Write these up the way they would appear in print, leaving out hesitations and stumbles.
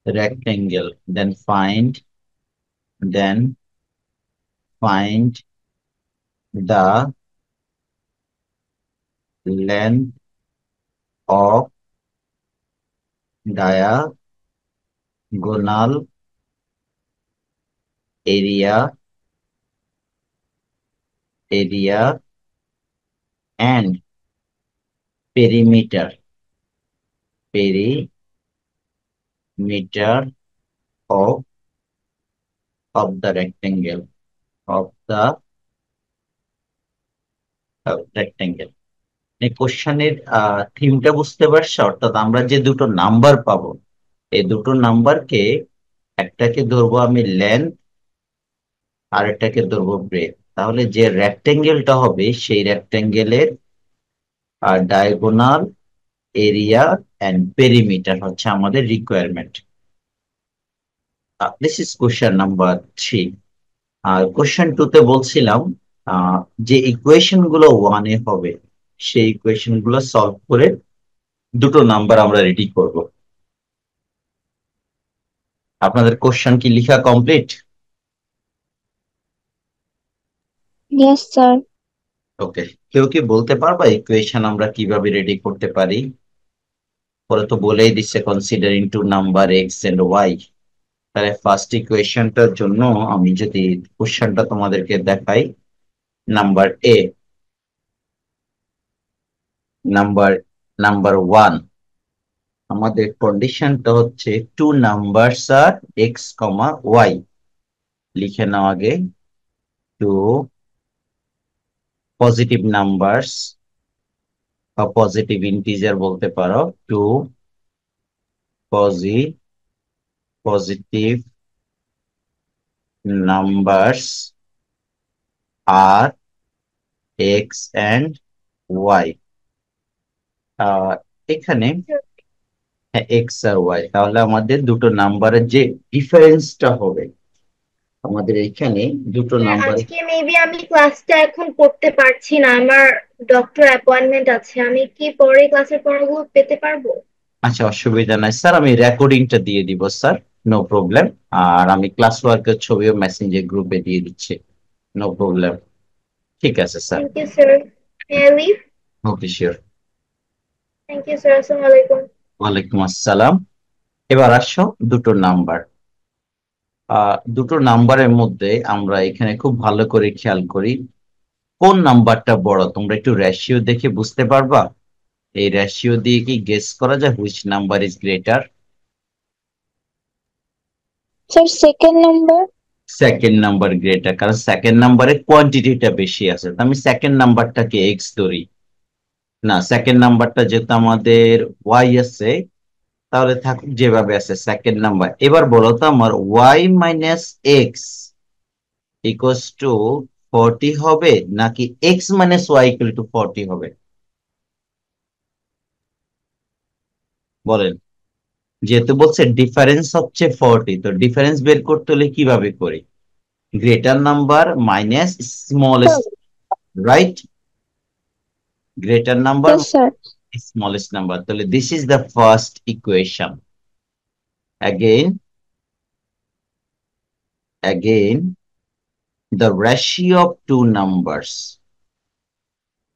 rectangle, then find the length of diagonal area and perimeter of the rectangle rectangle. এই কোশ্চেনের থিমটা বুঝতে পারছো? অর্থাৎ আমরা যে দুটো নাম্বার পাবো, এই দুটো নাম্বারকে একটাকে ধরবো আমি লেন্থ আর একটাকে ধরবো ব্রেথ। তাহলে যে রেক্টেঙ্গেলটা হবে সেই রেক্টেঙ্গেলের ডায়াগোনাল এরিয়া এন্ড পেরিমিটার হচ্ছে আমাদের requirement. This is question number 3। আর কোশ্চেন 2 তে বলছিলাম যে ইকুয়েশন গুলো ওয়ানে হবে সেই ইকুয়েশন গুলো সলভ করে দুটো নাম্বার আমরা রেডি করব। আপনাদের কোশ্চেন কি লেখা কমপ্লিট? Yes, sir. ওকে, কেউ কি বলতে পারবা ইকুয়েশন আমরা কিভাবে রেডি করতে পারি? পরে তো বলেই দিচ্ছে considering two number x and y. তাহলে ফার্স্ট ইকুয়েশনটার জন্য আমি যদি কোশ্চেনটা তোমাদেরকে দেখাই, নাম্বার এ, নাম্বার নাম্বার 1, আমাদের কন্ডিশনটা হচ্ছে টু নাম্বারস আর এক্স কমা ওয়াই। লিখে নাও আগে, টু পজিটিভ নাম্বারস বা পজিটিভ ইন্টিজার বলতে পারো, টু পজিটিভ নাম্বারস আর এক্স এন্ড ওয়াই। এখানে এক্স আর ওয়াই, তাহলে আমাদের দুটো নাম্বারের যে ডিফারেন্সটা হবে, আমাদের এখানে দুটো স্যার, নাম্বারে। আজকে মেবি আমি ক্লাসটা এখন করতে পারছি না, আমার ডক্টর অ্যাপয়েন্টমেন্ট আছে। আমি কি পরে ক্লাসের পড়াগুলো পেতে পারবো? আচ্ছা, অসুবিধা নাই স্যার, আমি রেকর্ডিংটা দিয়ে দিব স্যার, নো প্রবলেম। আর আমি ক্লাস ওয়ার্কের ছবিও মেসেঞ্জার গ্রুপে দিয়ে দিচ্ছি, নো প্রবলেম। ঠিক আছে sir. Thank you sir. May I leave? Okay, sure. Thank you sir, আসসালামু আলাইকুম। ওয়ালাইকুম আসসালাম। এবার আসো দুটো নাম্বার। দুটো নাম্বারের মধ্যে আমরা এখানে খুব ভালো করে খেয়াল করি কোন নাম্বারটা বড়। তোমরা একটু রেশিও দেখে বুঝতে পারবা? এই রেশিও দিয়ে কি গেস করা যায় which number is greater? Sir, second number. Second number greater, কারণ সেকেন্ড নাম্বারে কোয়ান্টিটিটা বেশি আছে। তো আমি সেকেন্ড নাম্বারটাকে এক্স ধরি, না সেকেন্ড নাম্বারটা যেহেতু আমাদের ওয়াই আছে, তাহলে থাকুক যেভাবে আছে সেকেন্ড নাম্বার। এবার বলো তো আমার y minus x equals to 40 হবে নাকি x minus y equal to 40 হবে? বলেন। যেহেতু বলছে ডিফারেন্স হচ্ছে 40, তো ডিফারেন্স বের করতে হলে কিভাবে করি? Greater number minus smallest, right? Greater number Yes, sir. smallest number. তাহলে this is the first equation. Again, the ratio of two numbers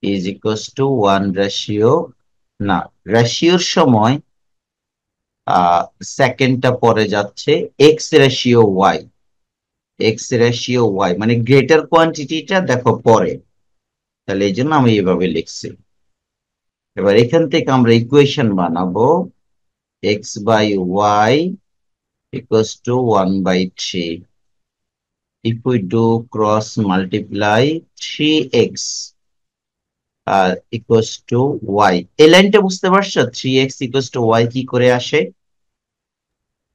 is equals to 1 ratio, না রেশিওর সময় সেকেন্ডটা পরে যাচ্ছে x রেশিও y মানে গ্রেটার কোয়ান্টিটিটা দেখো পরে, তাহলে এই জন্য আমি এভাবে লিখছি। এবার এখান থেকে আমরা ইকুয়েশন বানাবো x/y equals to 1/3. If we do cross multiply, 3x equals to y, এই লাইনটা বুঝতে পারছো? 3x equals to y কি করে আসে?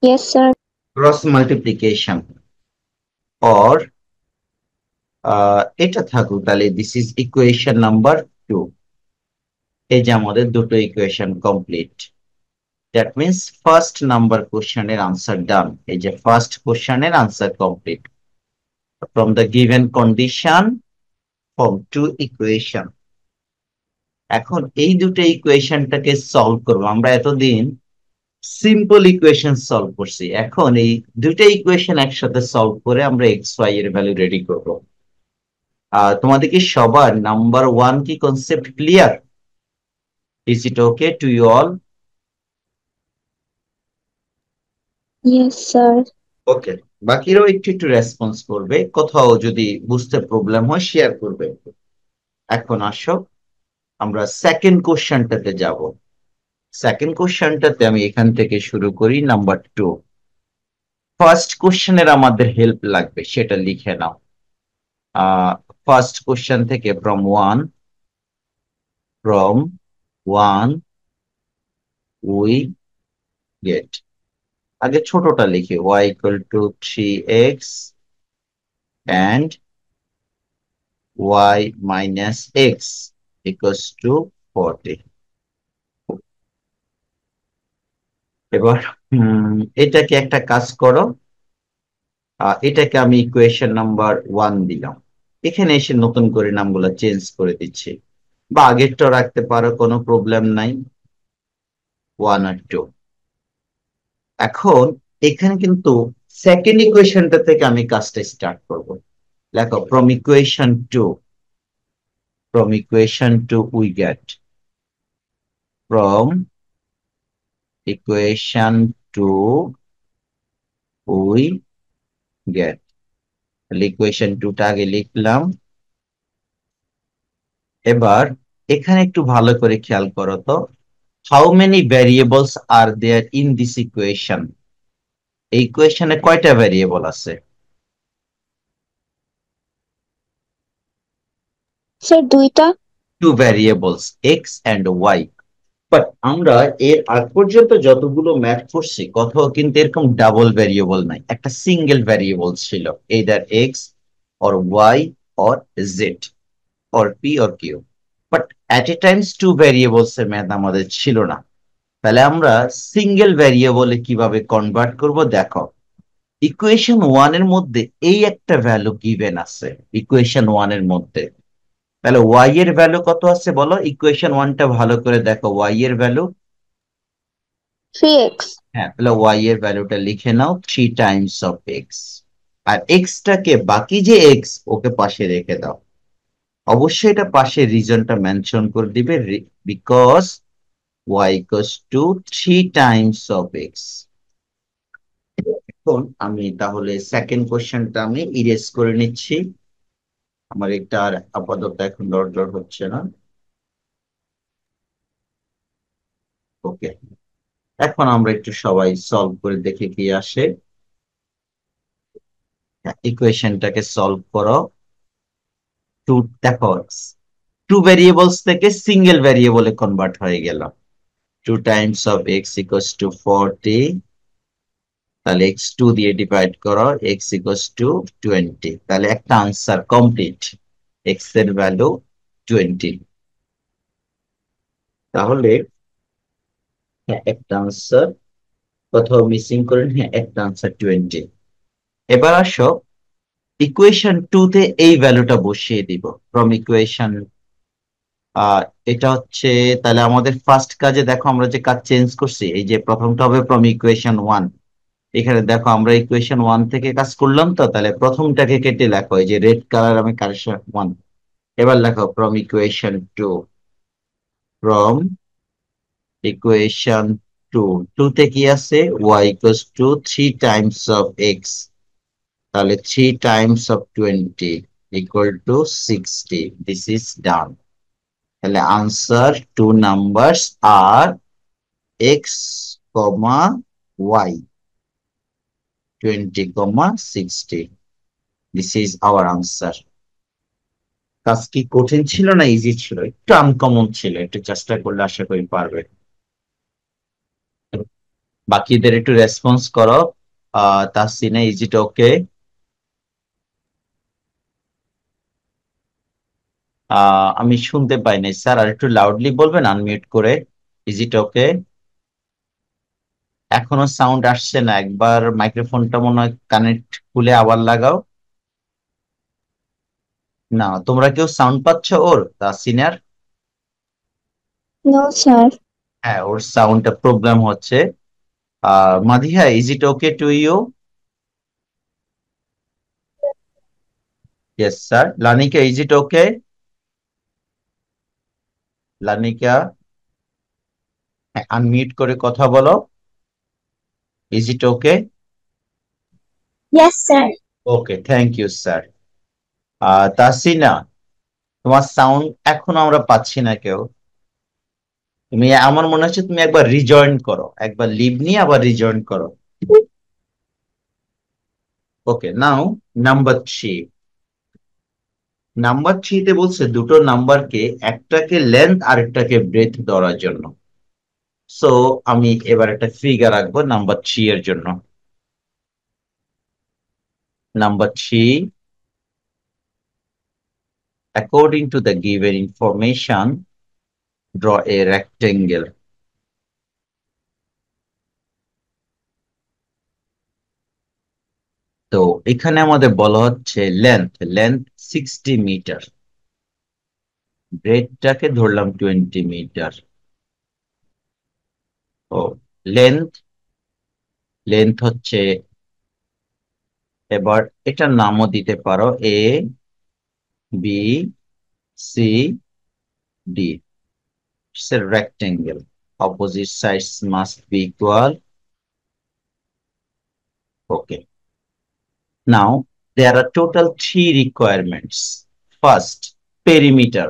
Yes, sir. Cross multiplication. Or এটা থাকুক, তাহলে দিস ইজ ইকুয়েশন নাম্বার 2। এই যে আমাদের দুটো equation complete. That means first number কোশ্চেনের আনসার ডান। এই যে ফার্স্ট কোশ্চেনের answer complete from the given condition, from two equation. এখন এই দুটো ইকুয়েশনটাকে সলভ করবো। আমরা এতদিন সিম্পল ইকুয়েশন সলভ করছি। এখন এই দুইটা ইকুয়েশন একসাথে সলভ করে আমরা এক্স ওয়াই এর ভ্যালু রেডি করব। তোমাদের কি সবার নাম্বার ওয়ান কি concept clear? Is it okay to you all? Yes, sir. Okay, বাকিরাও একটু একটু রেসপন্স করবে, কোথাও যদি বুঝতে প্রবলেম হয় শেয়ার করবে। এখন আসো আমরা সেকেন্ড কোশ্চেনটাতে যাব। সেকেন্ড কোশ্চেনটাতে আমি এখান থেকে শুরু করি, নাম্বার টু। ফার্স্ট কোশ্চেনের আমাদের হেল্প লাগবে, সেটা লিখে নাও। ফার্স্ট কোশ্চেন থেকে from 1 উই গেট, আগে ছোটটা লিখি, y equal to 3x and y minus x equals to 40। এবার এটাকে একটা কাজ করো, এটাকে আমি ইকুয়েশন নাম্বার 1 দিলাম। এখানে এসে নতুন করে নামগুলো চেঞ্জ করে দিচ্ছি, বা আগেরটা রাখতে পারো, কোনো প্রবলেম নাই, 1 আর 2। এখন এখানে কিন্তু সেকেন্ড ইকুয়েশনটা থেকে আমি কাজটা স্টার্ট করব। দেখো, from equation 2 we get, from equation 2 we get, তাহলে ইকুয়েশন 2টা আগে লিখলাম। এবার এখানে একটু ভালো করে খেয়াল করো তো, how many variables are there in this equation? এই ইকুয়েশনে কয়টা ভ্যারিয়েবল আছে? Sir, দুইটা। Two variables, x and y. But আমরা এর আগ পর্যন্ত যতগুলো ম্যাথ করছি কোথাও কিন্তু এরকম ডাবল ভ্যারিয়েবল নাই, একটা সিঙ্গেল ভ্যারিয়েবল ছিল, either x or y or z or p or q. But at a times two variables এর ম্যাথ আমাদের ছিল না। তাহলে আমরা সিঙ্গেল ভ্যারিয়েবলে কিভাবে কনভার্ট করব দেখো, ইকুয়েশন 1 এর মধ্যে এই একটা ভ্যালু গিভেন আছে, ইকুয়েশন 1 এর মধ্যে। তাহলে ওয়াই এর ভ্যালু কত আছে বলো, ইকুয়েশন 1টা ভালো করে দেখো, ওয়াই এর ভ্যালু, 3x। হ্যাঁ, তাহলে ওয়াই এর ভ্যালুটা লিখে নাও 3 টাইমস অফ এক্স। আর এক্সটাকে, বাকি যে এক্স, ওকে পাশে রেখে দাও। অবশ্যই এটা পাশে রিজনটা মেনশন করে দিবে, because Y equals two 3 times of x. এখন আমি তাহলে সেকেন্ড কোশ্চেনটা আমি ইরেজ করে নিচ্ছি, আমার এটা আর আপাতত এখন দরকার হচ্ছে না। ওকে, এখন আমরা একটু সবাই সলভ করে দেখে কি আসে। ইকুয়েশনটাকে সলভ করো। টু, দেখো, টু ভ্যারিয়েবলস থেকে সিঙ্গেল ভ্যারিয়েবলে কনভার্ট হয়ে গেল। 2 Times of x equals to 40, তাহলে x2 দিয়ে ডিভাইড করো, x ইকুয়ালস টু 20, তাহলে একটা আনসার কমপ্লিট, এক্স এর ভ্যালু 20। তাহলে হ্যাঁ, একটা আনসার কোথাও মিসিং করেন, হ্যাঁ একটা আনসার 20। এবার আসো ইকুয়েশন 2 তে এই ভ্যালুটা বসিয়ে দিব, ফ্রম ইকুয়েশন, আহ এটা হচ্ছে, তাহলে আমাদের ফার্স্ট কাজে দেখো আমরা যে কাজ চেঞ্জ করছি, এই যে প্রথমটা হবে ফ্রম ইকুয়েশন 1। এখানে দেখো আমরা ইকুয়েশন 1 থেকে কাজ করলাম, তো তাহলে প্রথমটাকে কেটে লেখো, এই যে রেড কালার আমি কারেকশন 1। এবার লেখো from ইকুয়েশন 2 টুতে কি আছে, Y equals two 3 times of X, তাহলে 3 times of 20 equal to 60। This is done. তাহলে আনসার টু নাম্বারস আর x comma Y, 20, 60। This is our answer. কাজ কি কঠিন ছিল না ইজি ছিল? একটু আনকমন ছিল, একটু চেষ্টা করলে আশা করি পারবে। বাকিদের একটু রেসপন্স করো। তাসিনা, ইজ ইট ওকে? আমি শুনতে পাই নাই স্যার, আর একটু লাউডলি বলবেন আনমিউট করে। ইজ ইট ওকে? এখনো সাউন্ড আসছে না, একবার মাইক্রোফোনটা মনে হয় কানেক্ট খুলে আবার লাগাও। না, তোমরা কেউ সাউন্ড পাচ্ছ ওর, তাসিনার? No, sir. হ্যাঁ, ওর সাউন্ডটা প্রবলেম হচ্ছে। Madhiya, is it okay to you? Yes, sir. Lanika, is it okay? Lanika, unmute করে কথা বলো। Is it okay? Yes, sir. Okay, thank you, sir. Tasina, তোমার সাউন্ড এখনো আমরা পাচ্ছি না কেউ। তুমি, আমার মনে হচ্ছে তুমি একবার রিজয়েন করো, একবার লিভ নিয়ে আবার রিজয়েন করো। ওকে, নাও নাম্বার 3। নাম্বার 3-তে বলছে দুটো নাম্বারকে, একটাকে লেন্থ আর একটাকে ব্রেথ ধরার জন্য। সো আমি এবার একটা ফিগার রাখবো নাম্বার 3 এর জন্য। Number 3, according to the given information, draw a rectangle. তো এখানে আমাদের বলা হচ্ছে লেন্থ, লেন্থ 60 মিটার, ব্রেডটাকে ধরলাম 20 মিটার। ও, লেন্থ, লেন্থ হচ্ছে, এবার এটার নামও দিতে পারো A B C D. It's a rectangle. Opposite sides must be equal. Okay. Now, there are total 3 requirements. First, perimeter.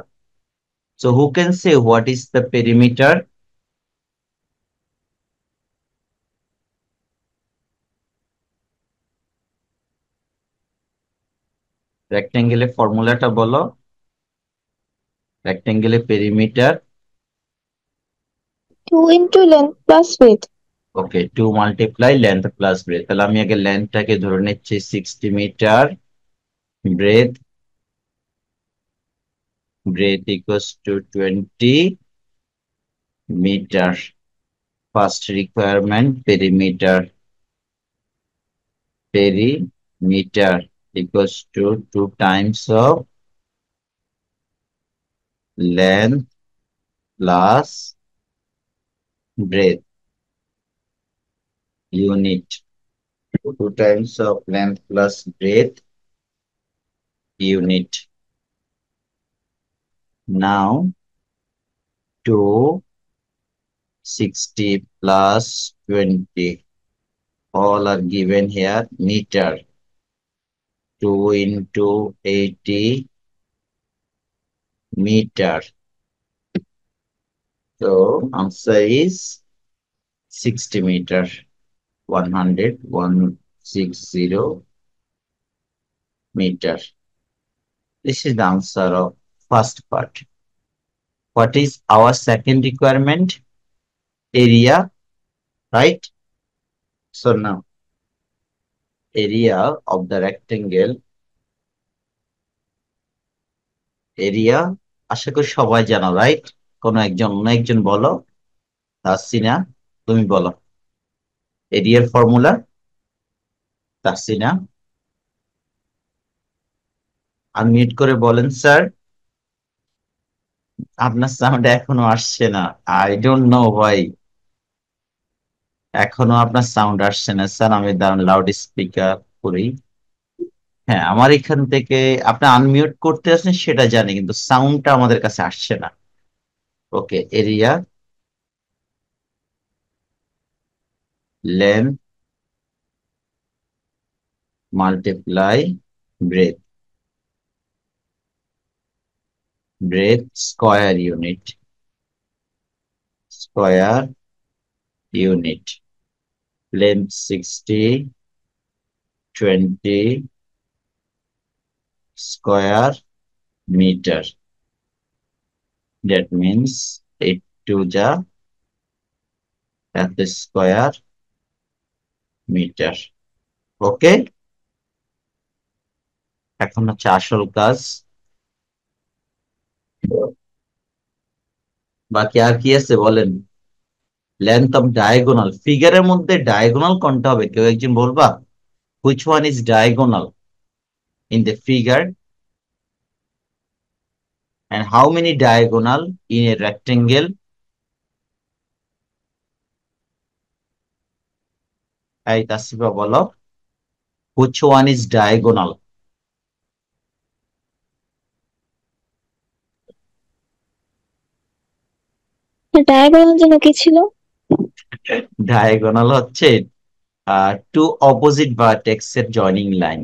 So who can say what is the perimeter? Rectangle ফর্মুলাটা বলো। Rectangle perimeter. 2 into length plus width. Okay, 2 multiply length plus breadth. তাহলে আমি আগে লেন্থটাকে ধরে নিচ্ছি 60 metre, breadth, breadth equals to 20 meter. First requirement, perimeter. Perimeter equals to 2 times of length plus breadth, unit. 2 times of length plus breadth, unit. Now 260 plus 20, all are given here, meter. 2 into 80 meter. So answer is 60 meter. 160 meter. This is the answer of first part. What is our second requirement? Area, right? So now, area of the rectangle, area, আশা করি সবাই জানো, right? কোন একজন, অন্য একজন বলো। তাসিনা, তুমি বলো এরিয়ার ফর্মুলা। তাসিনা, আনমিউট করে বলেন স্যার। আপনার সাউন্ড এখনো আসছে না। আই ডোন্ট নো ভাই, এখনো আপনার সাউন্ড আসছে না স্যার। আমি লাউড স্পিকার করি। হ্যাঁ, আমার এখান থেকে আপনি আনমিউট করতে আসছেন সেটা জানি, কিন্তু সাউন্ডটা আমাদের কাছে আসছে না। Okay, area, length multiply breadth, breadth square unit, square unit, length 60, 20 square meter. That means 8 to the at the square meter. Okay, এখন হচ্ছে আসল কাজ। বাকি আর কি আছে বলেন। লেন্থ অফ ডায়াগোনাল, ফিগারের মধ্যে ডায়াগোনাল কোনটা হবে কেউ একজন বলবা? Which one is diagonal in the figure, and how many diagonal in a rectangle? এই তাসিফা বলো, which one is diagonal? Diagonal যেন কি ছিল? ডায়াগোনাল হচ্ছে টু অপোজিট ভার্টেক্সের জয়নিং লাইন।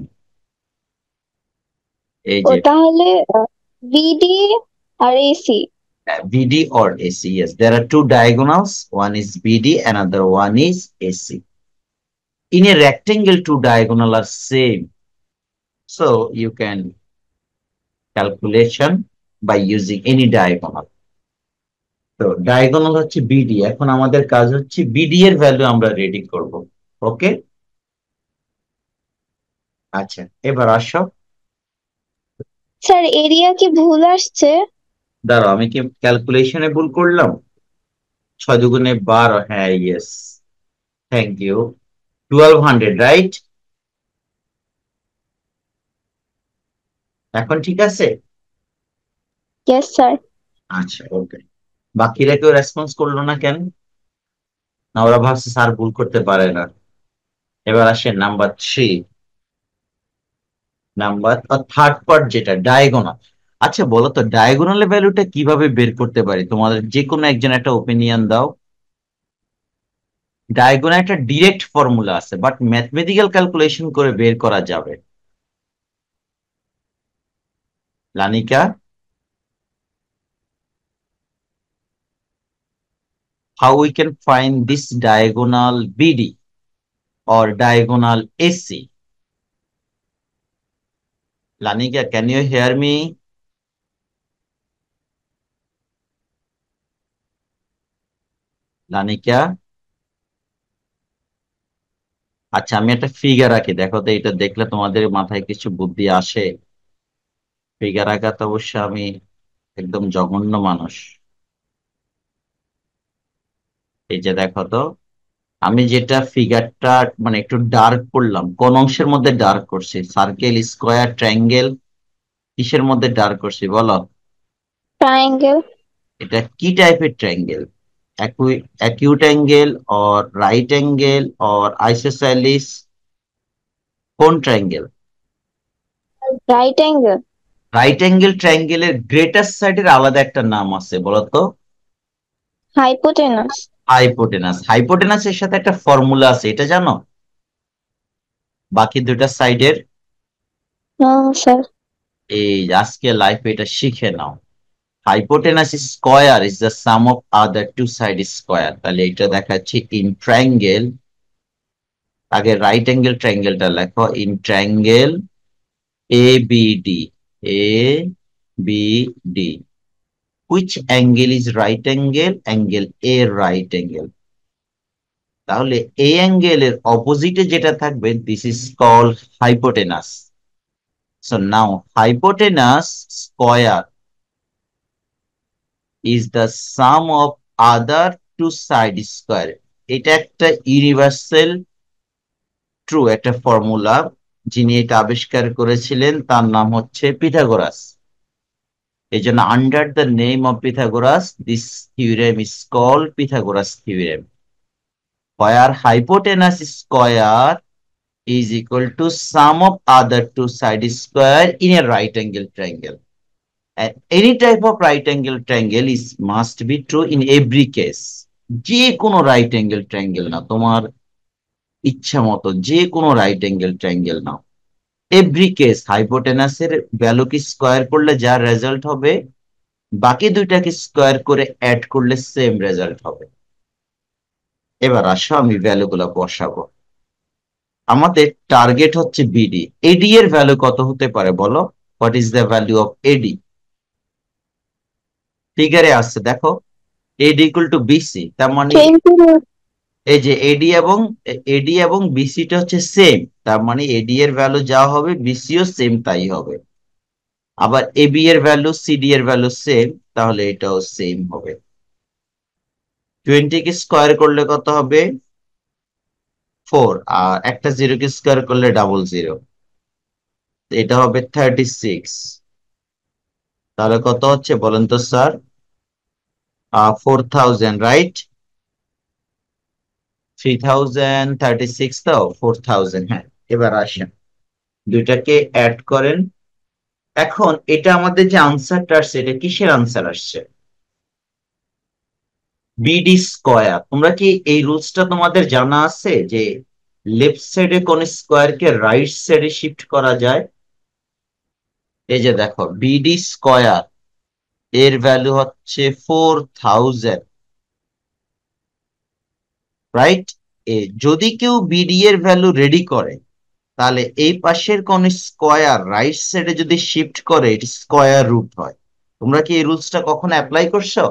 এই ও যে তাহলে বিডি আর AC. BD or AC. Yes, there are two diagonals. One is BD, another one is AC. In a rectangle, two diagonal are same. So you can calculation by using any diagonal. তো diagonal হচ্ছে BD। এখন আমাদের কাজ হচ্ছে BD এর value আমরা ready করব। ওকে, আচ্ছা এবার আসো। স্যার এরিয়া কি ভুল আসছে? দাঁড়াও, আমি কি ক্যালকুলেশনে ভুল করলাম? 6 × 2 = 12, হ্যাঁ ইয়েস, থ্যাংক ইউ। 1200, রাইট? এখন ঠিক আছে? Yes sir. আচ্ছা ওকে। বাকিরা কেউ রেসপন্স করলো না কেন? না ওরা ভাবছে স্যার ভুল করতে পারে না। এবার আসে নাম্বার 3, নাম্বার থার্ড পার্ট যেটা ডায়াগোনাল। আচ্ছা বলো তো ডায়াগোনালের ভ্যালুটা কিভাবে বের করতে পারি? তোমাদের যে কোনো একজন একটা ওপিনিয়ন দাও। ডায়াগোনাল একটা ডিরেক্ট ফর্মুলা আছে, বাট ম্যাথমেটিক্যাল ক্যালকুলেশন করে বের করা যাবে। লানিকা, how we can find this diagonal BD or diagonal AC? Lanika, can you hear me? লানিকা, আচ্ছা আমি একটা ফিগার আঁকি, দেখো তো এটা দেখলে তোমাদের মাথায় কিছু বুদ্ধি আসে? ফিগার আঁকা তো অবশ্য আমি একদম জঘন্য মানুষ। এই যে দেখো তো, আমি যেটা ফিগারটা মানে একটু ডার্ক করলাম, কোন অংশের মধ্যে ডার্ক করছি? সার্কেল, স্কোয়ার, ট্রায়াঙ্গেল, কিসের মধ্যে ডার্ক করছি বলো? ট্রায়াঙ্গেল। এটা কি টাইপের ট্রায়াঙ্গেল? Acute angle or right angle or isosceles? কোন triangle? Right angle. Right angle ট্রায়াঙ্গেলের গ্রেটার সাইডের আলাদা একটা নাম আছে, বলো তো? হাইপোটেনাস। হাইপোটেনাস। হাইপোটেনাসের সাথে একটা ফর্মুলা আছে, এটা জানো? বাকি দুটা সাইডের। না স্যার। এই আজকে লাইফে এটা শিখে নাও। Hypotenuse square is the sum of other two side square. তাহলে এটা দেখাচ্ছি ইন ট্রায়াঙ্গেল, আগে রাইট অ্যাঙ্গেল ট্রায়াঙ্গেলটা লেখো। In triangle ABD, ABD, which angle is right angle? Angle A, right angle। তাহলে এই অ্যাঙ্গেলের অপোজিটে যেটা থাকবে, this is called hypotenuse. So now hypotenuse square is the sum of other two side square. এটা একটা universal true একটা formula. যিনি এটা আবিষ্কার করেছিলেন তার নাম হচ্ছে পিথাগোরাস। এই জন্য under the name of Pythagoras this theorem is called Pythagoras theorem, where hypotenuse square is equal to sum of other two side square in a right angle triangle. And any type of right angle triangle is must be true in every case. যে কোনো right angle triangle না, তোমার ইচ্ছা মতো যে কোনো right angle triangle নাও, every case হাইপোটেনাসের ভ্যালুকে square করলে যা রেজাল্ট হবে, বাকি দুইটাকে স্কোয়ার করে অ্যাড করলে সেম রেজাল্ট হবে। এবার আসো আমি ভ্যালুগুলো বসাবো। আমাদের টার্গেট হচ্ছে BD। AD এর ভ্যালু কত হতে পারে বলো? What is the value of AD? ফিগারে আসছে দেখো, AD ইকুয়াল টু BC। তার মানে 20। এই যে AD এবং BC টা হচ্ছে সেম, তার মানে AD এর ভ্যালু যা হবে BC ও সেম তাই হবে। আবার AB এর ভ্যালু CD এর ভ্যালু সেম, তাহলে এটাও সেম হবে। 20 কে স্কোয়ার করলে কত হবে? 4। আর একটা জিরোকে স্কোয়ার করলে ডাবল জিরো, এটা হবে 36। তাহলে কত হচ্ছে বলেন তো স্যার? 4000, রাইট? 3036 তো 4000, হ্যাঁ। এবার আসেন দুইটাকে অ্যাড করেন। এখন এটা আমাদের যে আনসারটা আসছে এটা কিসের আনসার আসছে? BD square. তোমরা কি এই রুলসটা তোমাদের জানা আছে যে লেফট সাইডে কোন স্কয়ারকে রাইট সাইডে শিফট করা যায়? এই যে দেখো বিডি স্কয়ার এর ভ্যালু হচ্ছে 4000, রাইট? যদি কেউ বিডি এর ভ্যালু রেডি করে তাহলে এই পাশের কোন স্কয়ার রাইট সাইডে যদি শিফট করে এটি স্কয়ার রুট হয়। তোমরা কি এই রুলসটা কখনো অ্যাপ্লাই করছো?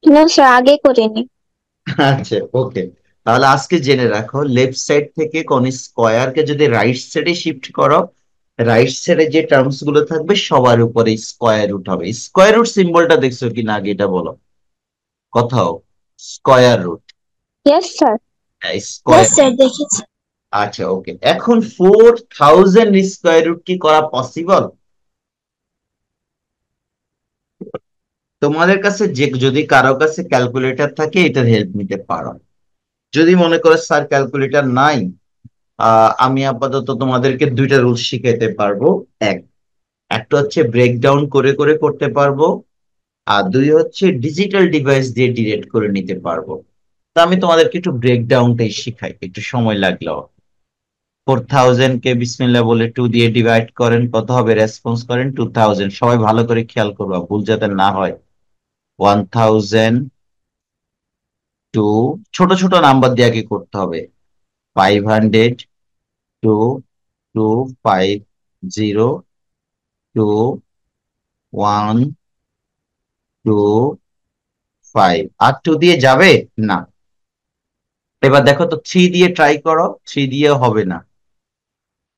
নো স্যার, আগে করিনি। আচ্ছা, ওকে। তাহলে আজকে জেনে রাখো লেফট সাইড থেকে কোন স্কয়ারকে যদি রাইট সাইডে শিফট করো, রাইট সাইডে যে টার্মস গুলো থাকবে সবার উপরে স্কয়ার রুট হবে। স্কয়ার রুট সিম্বলটা দেখছো কিনা আগে এটা বলো কোথাও? Square root, yes sir. Square. Sir দেখেছি। আচ্ছা, ওকে। এখন 4000 স্কয়ার রুট কি করা পসিবল? তোমাদের কাছে যে যদি কারো কাছে ক্যালকুলেটর থাকে এটার হেল্প নিতে পারো। যদি মনে করো স্যার ক্যালকুলেটর নাই, আমি আপাতত তোমাদেরকে দুইটা রুল শিখাইতে পারবো। এক, একটা হচ্ছে ব্রেকডাউন করে করে করতে পারবো, আর দুই হচ্ছে ডিজিটাল ডিভাইস দিয়ে ডিরেক্ট করে নিতে পারবো। তা আমি তোমাদেরকে একটু ব্রেকডাউনটাই শিখাই, একটু সময় লাগলো। 4000 কে বিসমিল্লাহ বলে 2 দিয়ে ডিভাইড করেন, কত হবে? রেসপন্স করেন 2000। সবাই ভালো করে খেয়াল করবা, ভুল যাতে না হয়। 1002, ছোট ছোট নাম্বার দিয়ে আগে করতে হবে। 500, 2, 250, 2, 125। আর 2 দিয়ে যাবে না। এবার দেখো তো 3 দিয়ে ট্রাই করো, 3 দিয়ে হবে না।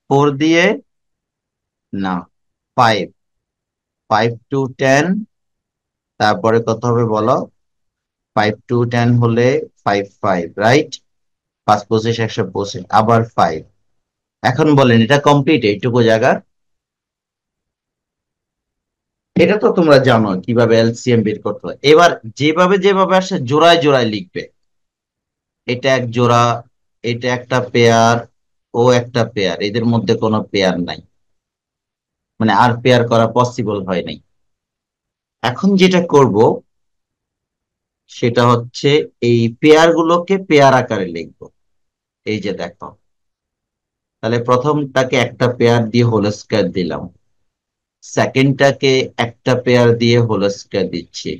4 দিয়ে না। 5, 5 to 10, তারপরে কত হবে বলো? 5 to 10 হলে 55, রাইট? 5 25 125, আবার 5। এখন বলেন এটা কমপ্লিট এইটুকু জায়গা? এটা তো তোমরা জানো কিভাবে এলসিএম বের করতে হয়। এবার যেভাবে যেভাবে আসে জোড়ায় জোড়ায় লিখবে। এটা এক জোড়া, এটা একটা পেয়ার, ও একটা পেয়ার, এদের মধ্যে কোনো পেয়ার নাই, মানে আর পেয়ার করা পসিবল হয় নাই। এখন যেটা করব সেটা হচ্ছে এই পেয়ার গুলোকে পেয়ার আকারে লিখবো। এই যে দেখো, তাহলে প্রথমটাকে একটা পেয়ার দিয়ে হোল স্কয়ার দিলাম, সেকেন্ডটাকে একটা পেয়ার দিয়ে হোল স্কয়ার দিচ্ছি,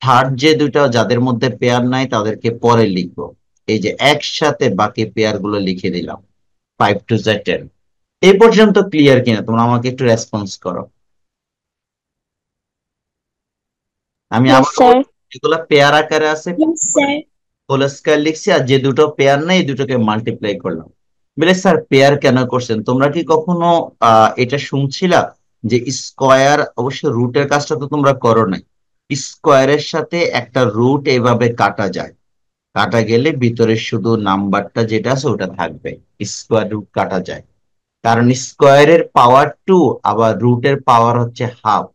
থার্ড যে দুটো যাদের মধ্যে পেয়ার নাই তাদেরকে পরে লিখবো। এই যে একসাথে বাকি পেয়ার গুলো লিখে দিলাম। 5 to 10। এই পর্যন্ত ক্লিয়ার কিনা? তোমরা আমাকে একটু রেসপন্স করো। আমি ইয়েস আবার স্যার। যেগুলো পেয়ার আকারে আছে ইয়েস স্যার। হোল স্কয়ার লিখছি, আর যে দুটো পেয়ার নেই এই দুটোকে মাল্টিপ্লাই করলাম। বলে স্যার পেয়ার কেন করছেন? তোমরা কি কখনো এটা শুনছিলা যে স্কয়ার, অবশ্য রুটের কাজটা তো তোমরা করো নাই, স্কয়ারের সাথে একটা রুট এভাবে কাটা যায়, কাটা গেলে ভিতরে শুধু নাম্বারটা যেটা আছে ওটা থাকবে। স্কয়ার রুট কাটা যায় কারণ স্কয়ারের পাওয়ার 2, আবার রুটের পাওয়ার হচ্ছে হাফ।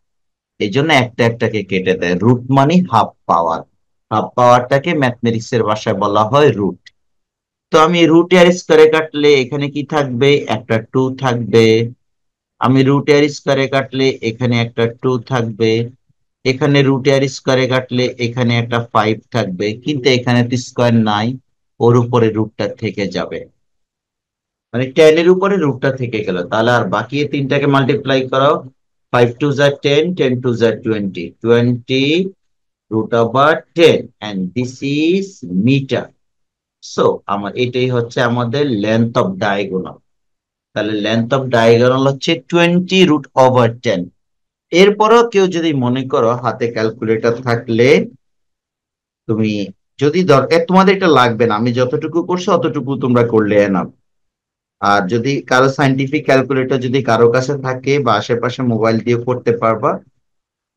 এই জন্য একটা একটাকে কেটে দেয়, রুট মানে হাফ পাওয়ার। হাফ পাওয়ারটাকে ম্যাথমেটিক্স এর ভাষায় বলা হয় রুট। তো আমি রুট আর স্কয়ারে কাটলে এখানে কি থাকবে? একটা 2 থাকবে। আমি রুট আর স্কয়ারে কাটলে এখানে একটা 2 থাকবে। এখানে রুট আর স্কয়ারে কাটলে এখানে একটা 5 থাকবে, কিন্তু এখানে তো স্কয়ার নাই, ওর উপরে রুটটা থেকে যাবে। মানে 10 এর উপরে রুটটা থেকে গেল, তাহলে আর বাকি এই তিনটাকে মাল্টিপ্লাই করো। 5 2 10, 10 2 20, 20 root over 10, and this is meter. So আমার এটাই হচ্ছে আমাদের লেন্থ অফ ডায়াগোনাল। তাহলে লেন্থ অফ ডায়াগোনাল হচ্ছে 20 √10। এরপরও কেউ যদি মনে করো হাতে ক্যালকুলেটর থাকলে তুমি, যদি দরকার তোমাদের এটা লাগবে না, আমি যতটুকু করছি অতটুকু তোমরা করলে না। আর যদি কারো সাইন্টিফিক ক্যালকুলেটর যদি কারো কাছে থাকে বা আশেপাশে মোবাইল দিয়ে করতে পারবা,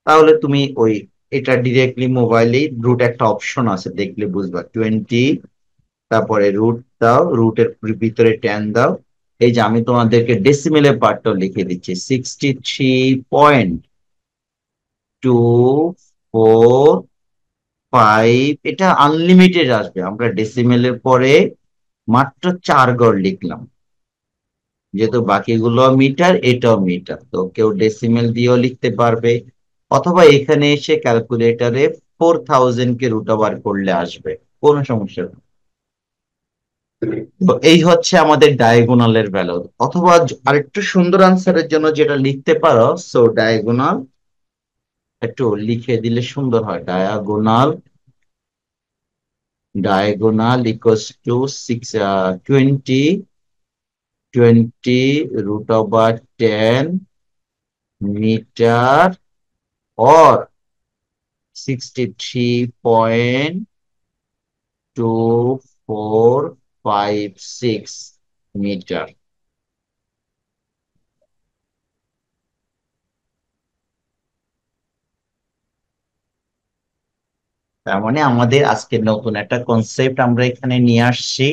তাহলে তুমি ওই এটা ডিরেক্টলি মোবাইলেই রুট একটা অপশন আছে, দেখলে বুঝবা। 20, তারপরে রুট দাও, রুটের ভিতরে 10 দাও। এই যে আমি তোমাদেরকে ডেসিমেলের পার্টটা লিখে দিচ্ছি, 63.245 5, এটা আনলিমিটেড আসবে। আমরা ডেসিমেলের পরে মাত্র 4 গড় লিখলাম, যেহেতু বাকিগুলো মিটার, এটাও মিটার, তো কেউ ডেসিমেল দিয়েও লিখতে পারবে, অথবা এখানে এসে ক্যালকুলেটরে 4000 কে রুট ওভার করলে আসবে, কোনো সমস্যা নেই। তো এই হচ্ছে আমাদের ডায়াগোনালের ভ্যালু। অথবা আরেকটু সুন্দর আনসারের জন্য যেটা লিখতে পারো, সো ডায়াগোনাল একটু লিখে দিলে সুন্দর হয়। Diagonal equals to 20 root over 10 meter or 63.2456 meter. তার মানে আমাদের আজকে নতুন একটা কনসেপ্ট আমরা এখানে নিয়ে আসছি।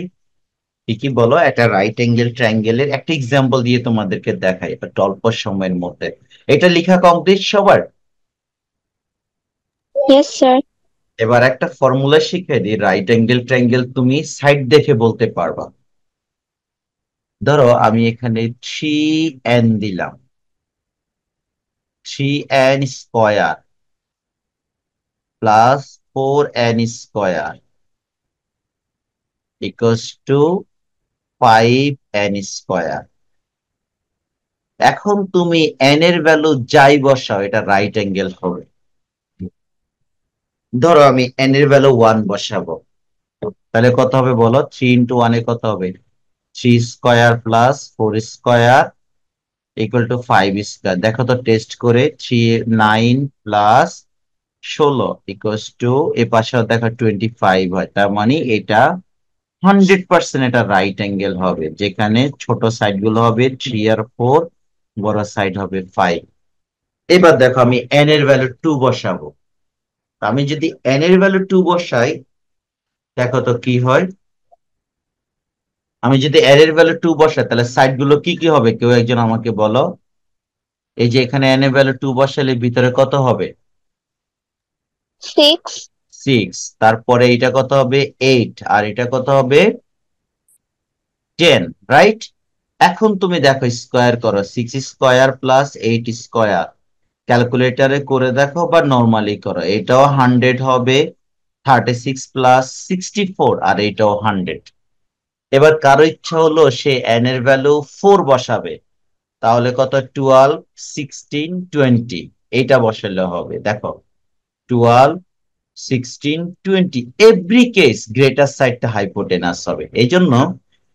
কি কি বলো, একটা রাইট অ্যাঙ্গেল ট্রায়াঙ্গেলের একটা এক্সাম্পল দিয়ে তোমাদেরকে দেখাই এটা অল্প সময়ের মধ্যে। এটা লেখা কমপ্লিট সবার? Yes sir. এবার একটা ফর্মুলা শিখে দিই, রাইট অ্যাঙ্গেল ট্রায়াঙ্গেল তুমি সাইড দেখে বলতে পারবা। ধরো আমি এখানে 3n দিলাম, 3n square plus 4n square equals to 5n square. এখন তুমি n এর ভ্যালু যাই বসাও, এটা রাইট অ্যাঙ্গেল হবে। ধরো আমি n এর ভ্যালু 1 বসাবো, তাহলে কত হবে বলো? 3 ইন্টু 1 এ কত হবে? 3 square plus 4 square equal to 5 square. দেখো তো টেস্ট করে, 9 প্লাস 16 ইকুয়ালস টু, এ পাশে দেখো 25 হয়। তার মানে এটা 100% এটা রাইট অ্যাঙ্গেল হবে, যেখানে ছোট সাইড গুলো হবে 3 আর 4, বড় সাইড হবে 5। এবার দেখো আমি n এর ভ্যালু 2 বসাবো। আমি যদি n এর ভ্যালু 2 বসাই, দেখো তো কি হয়। আমি যদি n এর ভ্যালু 2 বসাই, তাহলে সাইড গুলো কি কি হবে? কেউ একজন আমাকে বলো। এই যে এখানে n এর ভ্যালু 2 বসালে ভিতরে কত হবে? 6। 6। তারপরে এটা কত হবে? 8। আর এটা কত হবে? 10, রাইট? এখন তুমি দেখো স্কয়ার করো, 6 স্কয়ার প্লাস 8 স্কয়ার, ক্যালকুলেটরে করে দেখো বা নর্মালি করো, এটাও 100 হবে। 36 প্লাস 64, আর এটাও 100। এবার কারো ইচ্ছা হলো সে n এর ভ্যালু 4 বসাবে, তাহলে কত? 12, 16, 20, এইটা বসালে হবে। দেখো 12, 16, 20, এভরি কেস গ্রেটার সাইডটা হাইপোটেনাস হবে। এই জন্য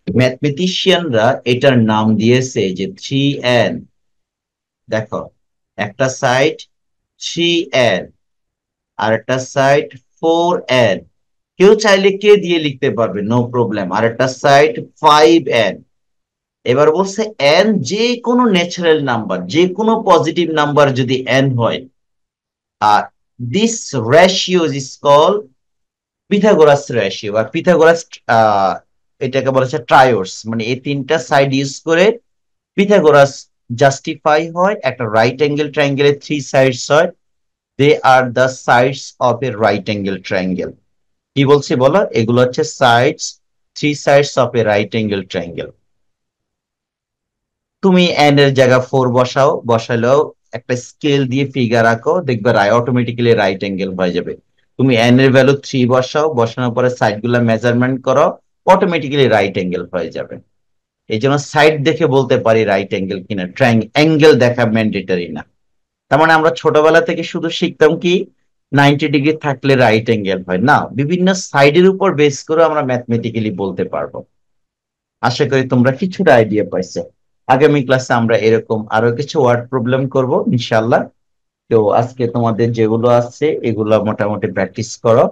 ম্যাথমেটিশিয়ানরা এটার নাম দিয়েছে যে 3n। দেখো একটা সাইড 3n আর একটা সাইড 4n, কেউ চাইলে কে দিয়ে লিখতে পারবে, নো প্রবলেম। আর একটা সাইড 5n। এবার বলছে n যে কোনো ন্যাচারাল নাম্বার, যে কোনো পজিটিভ নাম্বার যদি n হয়, আর this ratio is call Pythagoras ratio. আর পিথাগোরাস এটাকে বলা হচ্ছে ট্রায়োডস, মানে এই তিনটা সাইড ইউজ করে পিথাগোরাস জাস্টিফাই হয়। একটা রাইট অ্যাঙ্গেল ট্রায়াঙ্গেলের 3 সাইডস হয়, they are the sides of a right angle triangle. কি বলছি বলো? এগুলো হচ্ছে sides, 3 sides of a right angle triangle. তুমি এন এর জায়গা 4 বসাও, বসালেও একটা স্কেল দিয়ে ফিগার আঁকো, দেখবে অটোমেটিক্যালি রাইট অ্যাঙ্গেল হয়ে যাবে। তুমি এন এর ভ্যালু 3 বসাও, বসানোর পরে সাইড গুলা মেজারমেন্ট করো, অটোমেটিক্যালি রাইট অ্যাঙ্গেল হয়ে যাবে। এই জন্য সাইড দেখে বলতে পারি রাইট অ্যাঙ্গেল কিনা, অ্যাঙ্গেল দেখা ম্যান্ডেটরি না। তার মানে আমরা ছোটবেলা থেকে শুধু শিখতাম কি 90 ডিগ্রি থাকলে রাইট অ্যাঙ্গেল হয় না, বিভিন্ন সাইডের উপর বেস করে আমরা ম্যাথমেটিক্যালি বলতে পারবো। আশা করি তোমরা কিছুটা আইডিয়া পাইছো। আগামী ক্লাসে আমরা এরকম আরো কিছু ওয়ার্ড প্রবলেম করব ইনশাল্লাহ। তো আজকে তোমাদের যেগুলো আছে এগুলো মোটামুটি প্র্যাকটিস করো।